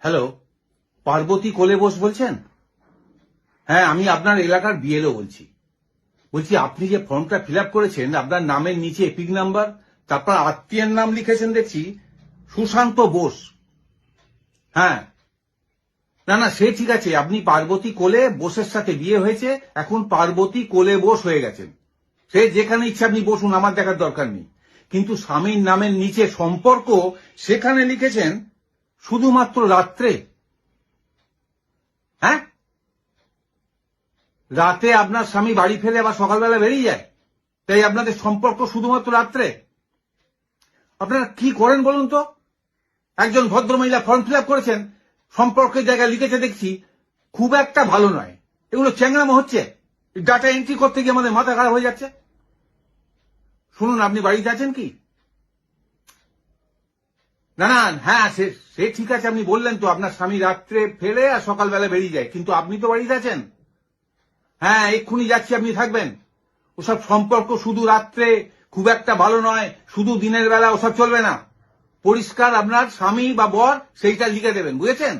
Hello, Parvati কোলে বোস বলছেন? হ্যাঁ, আমি আপনার এলাকার বিএলও বলছি। আপনি যে ফর্মটা ফিল আপ করেছেন, আপনার নামের নিচে এপিক নাম্বার, তারপর আত্মীয়ের নাম লিখেছেন দেখছি সুশান্ত বোস। হ্যাঁ, না সে ঠিক আছে, আপনি পার্বতী কোলে বোসের সাথে বিয়ে হয়েছে, এখন পার্বতী কোলে বোস হয়ে গেছেন। সে যেখানে ইচ্ছা আপনি বসুন, আমার দেখার দরকার নেই। কিন্তু স্বামীর নামের নিচে সম্পর্ক সেখানে লিখেছেন শুধুমাত্র রাত্রে। হ্যাঁ, রাতে আপনার স্বামী বাড়ি ফেলে আবার সকালবেলা বেরিয়ে যায়, তাই আপনাদের সম্পর্ক শুধুমাত্র রাত্রে। আপনারা কি করেন বলুন তো? একজন ভদ্রমহিলা ফর্ম ফিল আপ করেছেন, সম্পর্কের জায়গায় লিখেছে দেখছি খুব একটা ভালো নয়। এগুলো চ্যাংড়ামো হচ্ছে। ডাটা এন্ট্রি করতে গিয়ে আমাদের মাথা খারাপ হয়ে যাচ্ছে। শুনুন, আপনি বাড়িতে আছেন কি? না, হ্যাঁ, সে ঠিক আছে, আপনি বললেন তো আপনার স্বামী রাত্রে ফেলে আর সকালবেলা বেরিয়ে যায়, কিন্তু আপনি তো বাড়িতে আছেন। হ্যাঁ, এক্ষুনি যাচ্ছি, আপনি থাকবেন। ওসব সম্পর্ক শুধু রাত্রে, খুব একটা ভালো নয়, শুধু দিনের বেলা, ওসব চলবে না। পরিষ্কার আপনার স্বামী বা বর সেইটা লিখে দেবেন, বুঝেছেন?